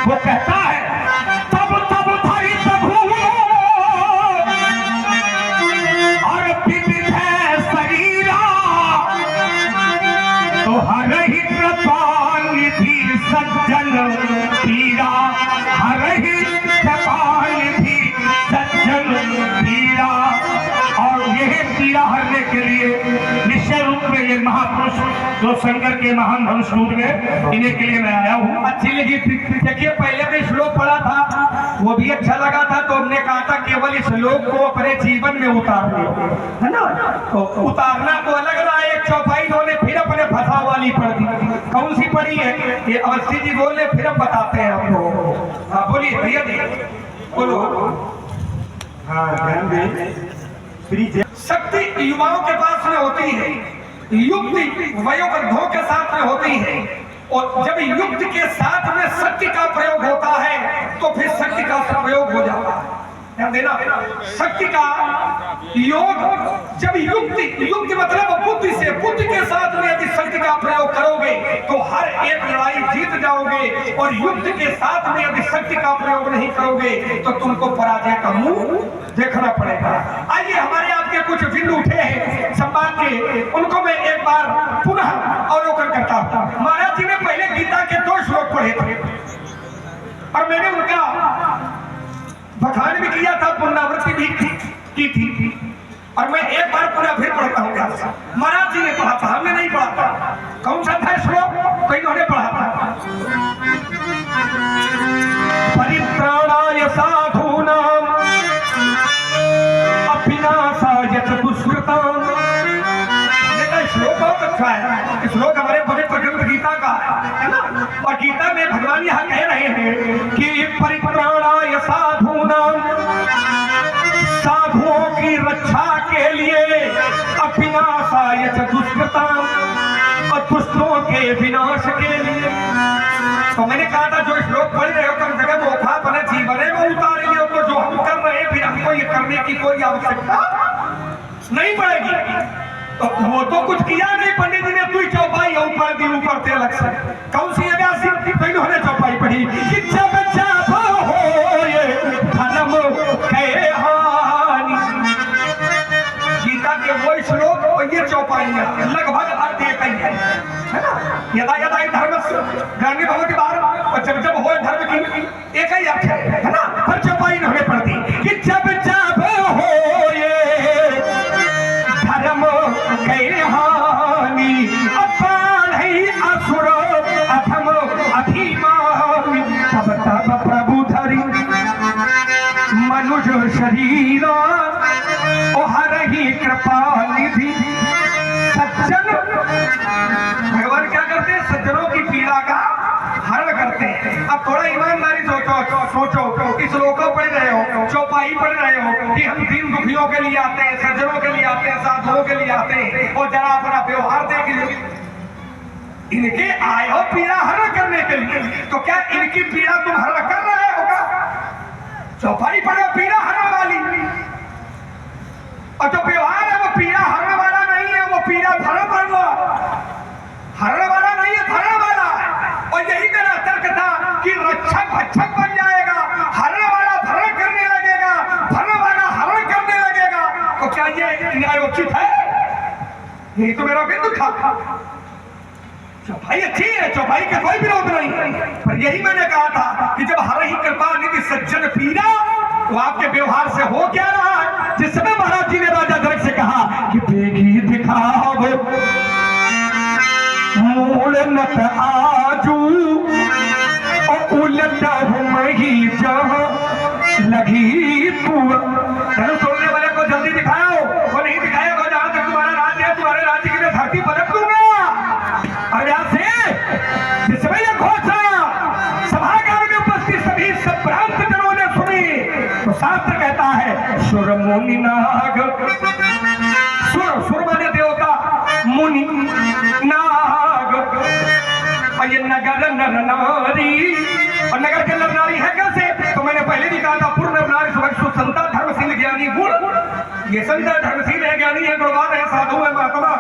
वो कहता है तब तब धरि प्रभु और विविध है शरीरा तो हर ही कृपा निधि सज्जन पीरा, हर ही कृपा निधि सज्जन पीरा। और यही पीड़ा हरने के लिए निश्चय रूप में ये महापुरुष जो शंकर के महान धनुष टूट गए, इन्हीं के लिए मैं आया हूँ। अच्छी लगी। देखिए पहले भी श्लोक पढ़ा था, वो भी अच्छा लगा था, तो हमने कहा था केवल इस श्लोक को अपने जीवन में उतार दे, है ना। तो उतारना तो अलग रहा, एक चौपाई इन्होंने फिर अपने फंसा वाली पढ़ दी। कौन सी पढ़ी है ये अवस्थी जी बोले, फिर हम बताते हैं आपको। हाँ बोलिए भैया जी, बोलो। हाँ शक्ति युवाओं के पास में होती है, युक्ति वयोवृद्धों के साथ में होती है, और जब युक्ति के साथ में शक्ति का प्रयोग होता है तो फिर शक्ति का प्रयोग हो जाता है। ध्यान देना, शक्ति का योग जब युक्ति मतलब बुद्धि से, बुद्धि के साथ में यदि शक्ति का प्रयोग करोगे तो हर एक लड़ाई जीत जाओगे, और युक्ति के साथ में यदि शक्ति का प्रयोग नहीं करोगे तो तुमको पराजय का मुंह देखना पड़ेगा। आइए हमारे आपके कुछ बिंदु उठे हैं संवाद के, उनको मैं एक बार पुनः अवलोकन करता हूँ। महाराज जी ने पहले गीता के 2 श्लोक पढ़े थे और मैंने उनका बखान भी किया था, पुनरावृत्ति भी की थी, और मैं एक बार पुनः फिर पढ़ता हूँ। महाराज जी ने पढ़ा था, हमने नहीं पढ़ा था। कौन सा था श्लोक? कई उन्होंने पढ़ा था। परित्राणाय साधूनां अविनाशाय च दुष्कृतां। श्लोक बहुत अच्छा है, श्लोक हमारे पवित्र ग्रंथ गीता का है ना। और गीता में भगवान यहाँ कह रहे हैं कि परित्राणाय साधूनां, साधुओं की रक्षा के लिए, अविनाशाय च दुष्कृतां, और दुष्टों के विनाश के लिए। तो मैंने कहा था जो श्लोक पढ़ रहे हो कम से कम वो अपने जीवन में उतारेंगे, तो जो हम कर रहे हैं फिर हमको ये करने की कोई आवश्यकता नहीं पड़ेगी। तो वो तो कुछ किया नहीं, पंडित जी ने तू चौपाई ऊपर दी, ऊपर से अलग से कौन सी अभ्यासी तो इन्होंने चौपाई पढ़ी कि जब जाबो हो ये धर्म के हानि। गीता के वो श्लोक और ये चौपाइयां लगभग अर्थ एक ही है ना। यदा यदा धर्म ग्रामीण भगवती बाहर, और जब जब हो धर्म की एक ही अर्थ है ना। हर चौपाई इन्होंने पढ़ दी कि जब जाबो हो धर्म के हानि, अपान है असुर अधम अभिमानी, तब तब प्रभु धरि मनुष्य शरीर, ओ हरहि कृपा निधि सज्जन। भगवान क्या करते हैं? सज्जनों की पीड़ा का हरण करते हैं। अब थोड़ा ईमानदारी सोचो, इस श्लोक को पढ़ रहे हो, चौपाई पढ़ रहे हो कि हम दीन दुखियों के लिए आते हैं, सज्जनों के लिए आते हैं, साधुओं के लिए आते हैं, और जरा अपना व्यवहार देख लीजिए। इनके आए हो पीड़ा हरण करने के लिए, तो क्या इनकी पीड़ा तुम हरण कर रहे हो क्या? चौपाई पढ़ो पीड़ा हरण वाली, और जो व्यवहार है वो पीड़ा हरण वाला नहीं है, वो पीड़ा धर्म वाला, हरण वाला नहीं है, धर्म वाला है। और यही मेरा तर्क था कि रक्षक भक्षक बन जाएगा, हरण वाला धरण करने लगेगा, धर्म वाला हरण करने लगेगा, तो क्या ये न्यायोचित है? यही तो मेरा बिंदु था। चौपाई अच्छी है, चौपाई का कोई विरोध नहीं, पर यही मैंने कहा था कि जब हर ही कृपा निधि सज्जन पीड़ा, तो आपके व्यवहार से हो क्या रहा है? जिस समय महाराज जी ने राजा जनक से कहा कि बेगी दिखाओ मूल नत आजू, और उलट ही जहाँ लगी तोड़ने वाले को जल्दी दिखाओ, वो नहीं दिखाएगा जहां तक तुम्हारा राज्य है, तुम्हारे राज्य की मैं धरती पलट दूंगा। और यहाँ से जिस समय यह घोषणा सभागार में उपस्थित सभी संभ्रांत जनों ने सुनी, तो शास्त्र कहता है सुर मुनि नाग ये संत धर्मशील है, ज्ञानी है, गुणवान है, साधु है, महात्मा,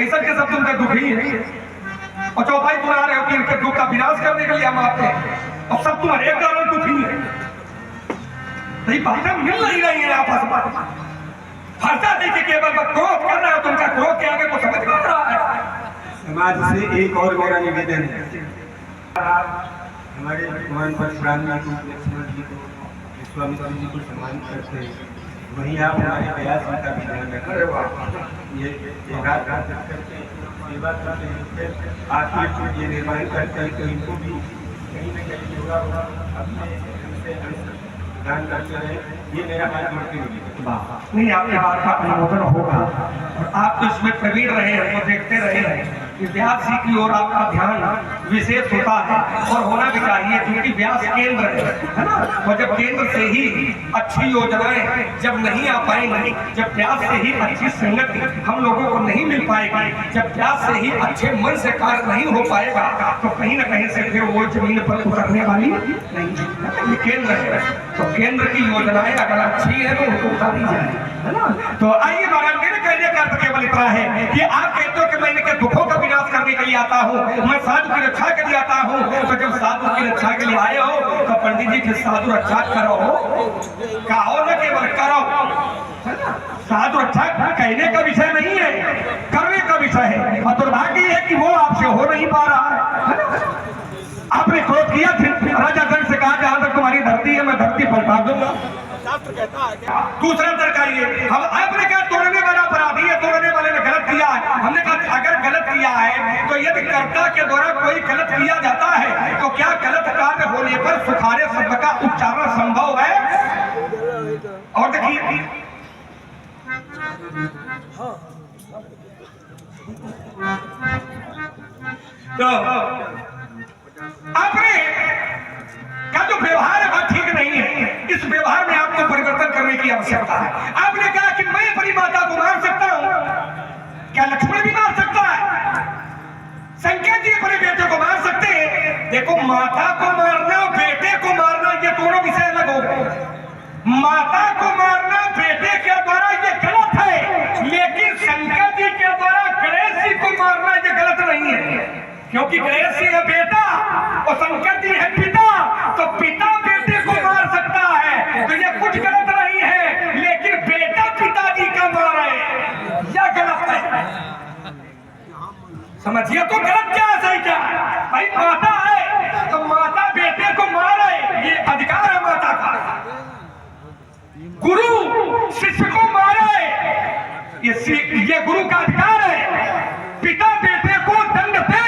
ऐसा के सब तुम दुखी है और चौपाई बना रहे हो कि इनके दुख का विनाश करने के लिए हम आते हैं और सब तुम्हारे कारण दुखी है। नहीं बातें मिल नहीं रही है आपस में। हंसा देखिए केवल क्रोध कर रहा है, तुमका क्रोध के आगे को समझ में आ रहा है। समाज से एक और मेरा निवेदन है, हमारे भगवान परशुराम जी को, लक्ष्मण जी को, विश्वामित्र जी को सम्मानित करते हैं, वहीं आप हमारे व्यास जी का भी ध्यान रखें। ये रात रात करते हैं, सेवा करते हैं, आखिर ये निर्माण करते हैं, तो इनको भी कहीं न कहीं होगा अपने दान करते रहे। ये मेरा हाथ जोड़ के नहीं, आपके बात का अनुमोदन होगा और आप तो इसमें प्रवीण रहे हैं, वो देखते रहे हैं कि व्यास जी की ओर आपका ध्यान विशेष होता है और होना भी चाहिए, क्योंकि व्यास केंद्र है ना। और जब केंद्र से ही अच्छी योजनाएं जब नहीं आ पाएंगी, जब व्यास से ही अच्छी संगति हम लोगों को नहीं मिल पाएगी, जब व्यास से ही अच्छे मन से कार्य नहीं हो पाएगा, तो कहीं ना कहीं से फिर वो जमीन पर उतरने वाली नहीं है। ये केंद्र है, तो केंद्र की योजनाएं अगर अच्छी है तो उनको उतारी जाए, है ना। तो आइए महाराज, मेरे कहने का अर्थ केवल इतना है कि आप कहते हो कि मैं इनके दुखों का विनाश करने के लिए आता हूँ, मैं साधु की रक्षा के लिए आता हूँ। तो जब साधु की रक्षा के लिए आए हो तो पंडित जी फिर साधु रक्षा करो, कहो न केवल करो, है ना। साधु रक्षा कहने का विषय नहीं है, करने का विषय है। और दुर्भाग्य है कि वो आपसे हो नहीं पा रहा है ना। आपने क्रोध किया, राजा दंड से कहा जहां तक तुम्हारी धरती है मैं धरती पलटा दूंगा। दूसरा तरीका ये, हम आपने कहा तोड़ने वाला अपराधी है, तोड़ने वाले ने गलत किया है। हमने कहा अगर गलत किया है तो यदि कर्ता के द्वारा कोई गलत किया जाता है तो क्या गलत कार्य होने पर सुखारे शब्द का उच्चारण संभव है? और देखिए तो आपने का जो व्यवहार है वह ठीक नहीं है, इस व्यवहार में आपको परिवर्तन करने की आवश्यकता है। आपने कहा कि मैं अपनी माता को मार सकता हूं, क्या लक्ष्मण भी मार सकता है? संकेत जी अपने बेटे को मार सकते हैं। देखो, माता को मारना बेटे को मारना ये दोनों विषय अलग हो गए। माता को मारना बेटे के द्वारा ये गलत है, लेकिन संकेत जी के द्वारा गणेश जी को मारना ये गलत नहीं है, क्योंकि गणेश जी है बेटा और शंकर जी है पिता, तो पिता बेटे को मार सकता है, तो ये कुछ गलत नहीं है। लेकिन बेटा पिताजी का मारे यह गलत है, समझिए। तो गलत क्या है, सही क्या है? भाई माता है तो माता बेटे को मारे, ये अधिकार है माता का। गुरु शिष्य को मारे, ये गुरु का अधिकार है। पिता बेटे को दंड दे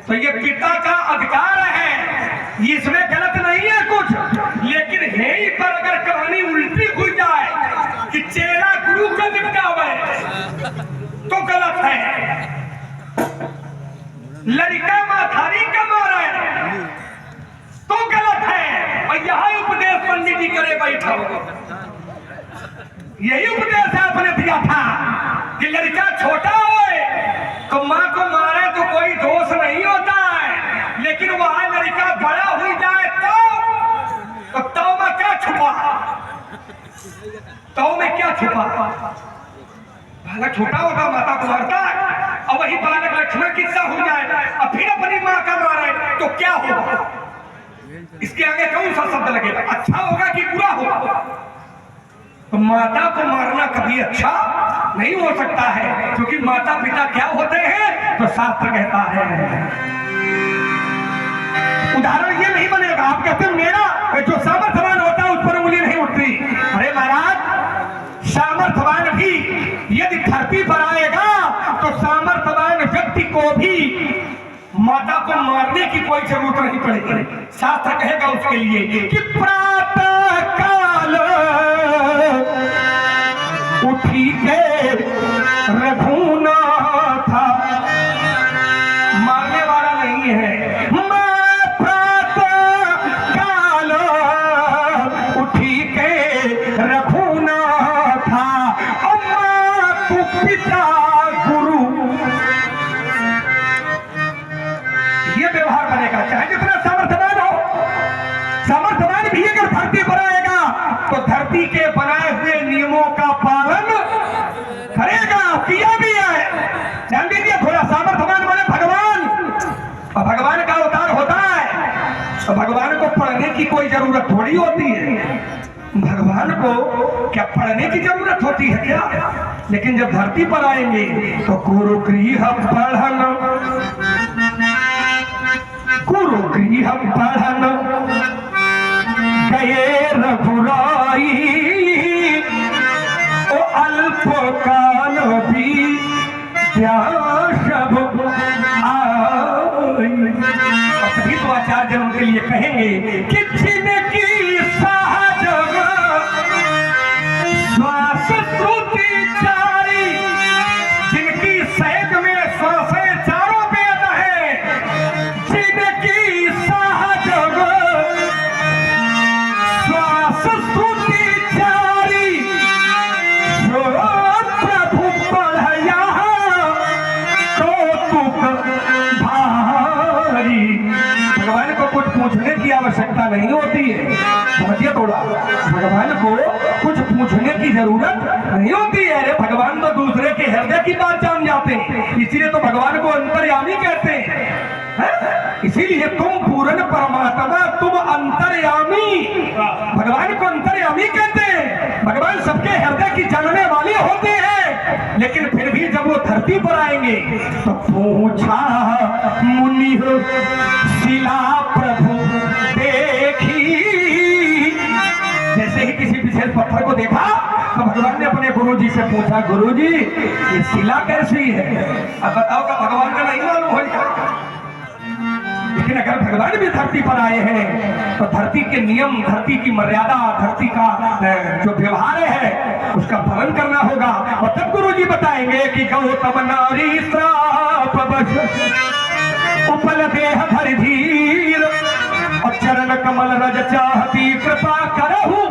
तो ये पिता का अधिकार है, इसमें गलत नहीं है कुछ। लेकिन यहीं पर अगर कहानी उल्टी हुई जाए कि चेला गुरु को निपटावे तो गलत है। लड़का माथारी का मारे तो गलत है। और यही उपदेश पंडित जी करे बैठा, यही उपदेश आपने दिया था कि लड़का छोटा हो तो माँ को मारे तो कोई दोष नहीं होता है, लेकिन वहां लड़का बड़ा हो जाए तो में क्या छुपा, में क्या छुपा? बालक छोटा होगा माता को मारता है, और वही बालक लक्ष्मण किस्सा हो जाए और फिर अपनी माँ का मारे तो क्या होगा? इसके आगे कौन सा शब्द लगेगा? अच्छा होगा कि बुरा होगा? तो माता को मारना कभी अच्छा नहीं हो सकता है, क्योंकि माता पिता क्या होते हैं तो शास्त्र कहता है। उदाहरण ये नहीं बनेगा, आप कहते हैं मेरा जो सामर्थ्यवान होता है उस पर उंगली नहीं उठती। अरे महाराज, सामर्थ्यवान भी यदि धरती पर आएगा तो सामर्थ्यवान व्यक्ति को भी माता को मारने की कोई जरूरत नहीं पड़ेगी। शास्त्र कहेगा उसके लिए कि प्रातः काल उठी के रघुनाथ, मारने वाला नहीं है। मैं प्रातः काल उठी के रघुनाथ, अम्मा तू पिता गुरु, ये व्यवहार बनेगा। चाहे जितना सामर्थ्यवान हो, सामर्थ्यवान भी अगर धरती पर आएगा तो धरती के बनाए हुए नियमों का कोई जरूरत थोड़ी होती है। भगवान को क्या पढ़ने की जरूरत होती है क्या? लेकिन जब धरती पर आएंगे तो गुरु गृह पढ़न, गुरु गृह पढ़न गए रघुराई, ओ अल्प काल भी सब सभी तो आचार्य जन्म के लिए कहेंगे कि जिनकी सहजग श्वास श्रुति चारी, जिनकी सहज में श्वासें चारों वेद है, जिनकी सहजग श्वास श्रुति चारी, जो प्रभु पढ़या भगवान को कुछ पूछने की आवश्यकता नहीं होती है। समझिए थोड़ा, भगवान को कुछ पूछने की जरूरत नहीं होती है। अरे भगवान तो दूसरे के हृदय की बात जान जाते हैं, इसीलिए तो भगवान को अंतर्यामी कहते हैं। इसीलिए तुम पूर्ण परमात्मा, तुम अंतर्यामी, भगवान को अंतर्यामी कहते हैं। भगवान सबके हृदय की जानने वाले होते हैं, लेकिन फिर भी जब वो धरती पर आएंगे तो पूछा मुनि शिला प्रभु देखी, जैसे ही किसी विशेष पत्थर को देखा तो भगवान ने अपने गुरु जी से पूछा, गुरु जी ये शिला कैसी है? अब बताओ का भगवान का नहीं मालूम हो जाएगा। लेकिन अगर भगवान भी धरती पर आए हैं तो धरती के नियम, धरती की मर्यादा, धरती का जो व्यवहार है उसका पालन करना होगा। और तब गुरु जी बताएंगे कि गौतम नारी श्राप बस उपल देह धर धीर, और चरण कमल रज चाहती कृपा करहु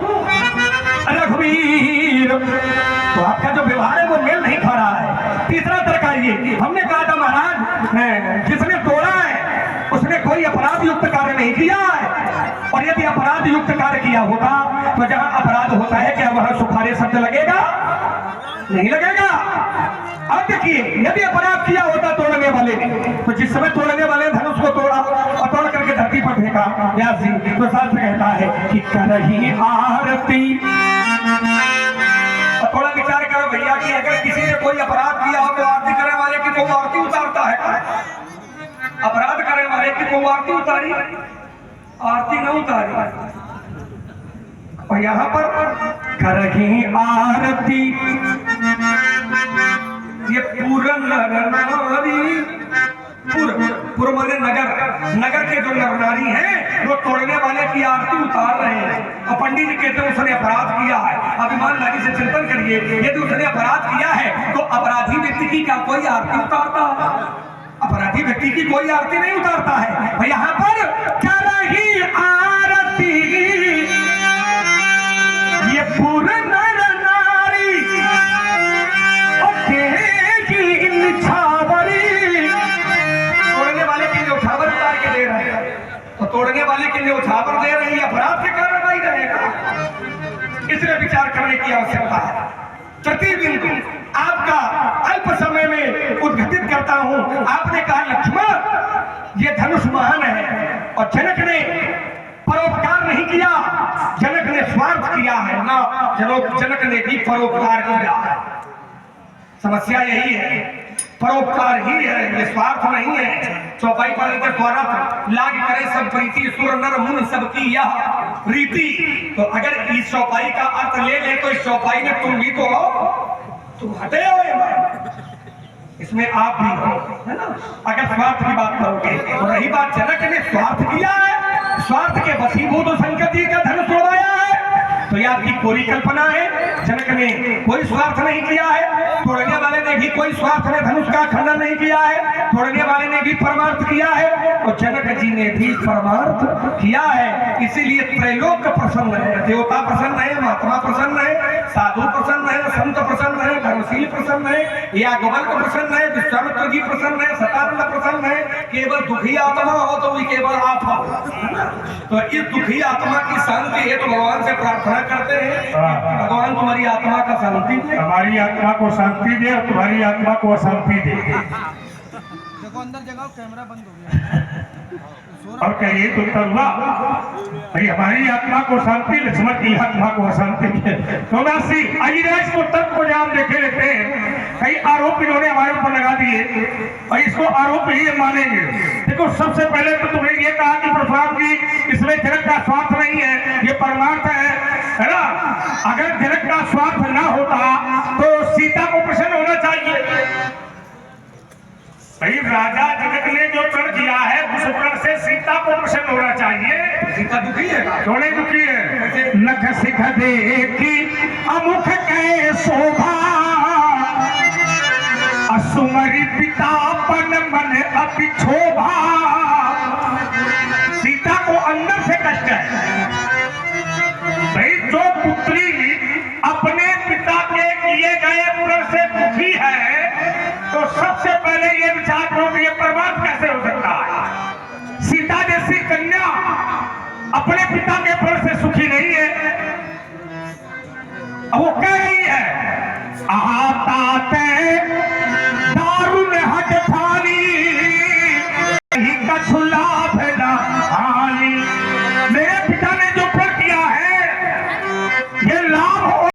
रघुवीर। तो आपका जो व्यवहार है वो मेल नहीं खा रहा है। तीसरा तर्क ये, हमने कहा था महाराज जिसने तोड़ा है उसने कोई अपराध युक्त कार्य नहीं किया है, और यदि अपराध युक्त कार्य किया होगा तो जहां अपराध होता है क्या वहां सुखारे शब्द लगेगा? नहीं लगेगा। अब देखिए, यदि अपराध किया होता तोड़ने वाले ने, तो जिस समय तोड़ने वाले धनुष को तोड़ा और तोड़ करके धरती पर फेंका व्यास जी, तो शास्त्र कहता है कि करही आरती। और थोड़ा विचार करो भैया कि अगर किसी ने कोई अपराध किया हो तो आरती करने वाले की तो आरती उतारता है। अपराध करने वाले की को आरती उतारी, आरती न उतारी। और यहाँ पर करही आरती, ये पूर्ण नर नारी, पूर्व माने नगर, नगर के जो नर नारी हैं वो तोड़ने वाले की आरती उतार रहे हैं। और पंडित जी कहते हैं उसने अपराध किया है। अब ईमानदारी से चिंतन करिए, यदि उसने अपराध किया है तो अपराधी व्यक्ति की क्या कोई आरती उतारता है? अपराधी व्यक्ति की कोई आरती नहीं उतारता है। और यहाँ पर करही आरती, ये पूर्ण नर नारी छावरी, तोड़ने वाले के लिए उछावर उतार के दे रहे हैं, तो तोड़ने वाले के लिए उछावर दे रहे हैं, अपराध के कारण नहीं रहेगा। इसलिए विचार करने की आवश्यकता है। तृतीय बिंदु आपका अल्प समय में उद्घाटित करता हूं। आपने कहा लक्ष्मण ये धनुष महान है, और जनक ने परोपकार नहीं किया, जनक ने स्वार्थ किया है ना, जनक ने भी परोपकार किया है। समस्या यही है, परोपकार ही है, ये स्वार्थ नहीं है। चौपाई पर के द्वारा लाग करे सब प्रीति, सुर नर मुनि सबकी यह रीति। तो अगर इस चौपाई का अर्थ ले तो इस चौपाई में तुम भी तो हो, तुम हटे हो, इसमें आप भी हो, है ना। अगर स्वार्थ की बात करोगे तो रही बात, जनक ने स्वार्थ किया है, स्वार्थ के वशीभूत संकट जी का धनुष तोड़वाया है, तो ये आपकी कोरी कल्पना है। जनक ने कोई स्वार्थ नहीं किया है, तोड़ने वाले ने भी कोई स्वार्थ में धनुष का खंडन नहीं किया है, तोड़ने वाले ने भी परमार्थ किया है, और जनक जी ने भी परमार्थ किया है। इसीलिए त्रैलोक प्रसन्न है, देवता प्रसन्न है, महात्मा प्रसन्न है, साधु प्रसन्न है, संत प्रसन्न है, धर्मशील प्रसन्न है, या गोवल्क प्रसन्न है, विश्वामित्र जी प्रसन्न है, सतानंद प्रसन्न है। केवल दुखी आत्मा हो तो वही केवल आप हो। तो इस दुखी आत्मा की शांति है तो भगवान से प्रार्थना करते हैं, भगवान तुम्हारी आत्मा का शांति दे, हमारी आत्मा को शांति दे और तुम्हारी आत्मा को अशांति दे। अंदर जगाओ, कैमरा बंद हो गया। और कहिए तो उत्तर हुआ भाई हमारी आत्मा को शांति, लक्ष्मण की आत्मा को शांति। तो आइए इसको तर्क को जवाब देखे लेते हैं। कई आरोप इन्होंने हमारे ऊपर लगा दिए और इसको आरोप ही मानेंगे। देखो सबसे पहले तो तुमने ये कहा कि परशुराम जी इसमें जनक का स्वार्थ नहीं है, ये परमार्थ है ना। अगर जनक का स्वार्थ ना होता तो सीता को प्रसन्न होना चाहिए। भाई राजा जनक ने जो प्रण किया है उस प्रण से सीता को प्रसन्न होना चाहिए। सीता दुखी है, थोड़े दुखी है। नख सिख देखी अमुख कै शोभा, असुमरी पितापन मन अपिछोभा। सीता को अंदर से कष्ट है। भाई जो पुत्री अपने पिता के किए गए प्रण से दुखी है तो सबसे पहले ये विचार करो कि ये परमार्थ कैसे हो सकता है। सीता जैसी कन्या अपने पिता के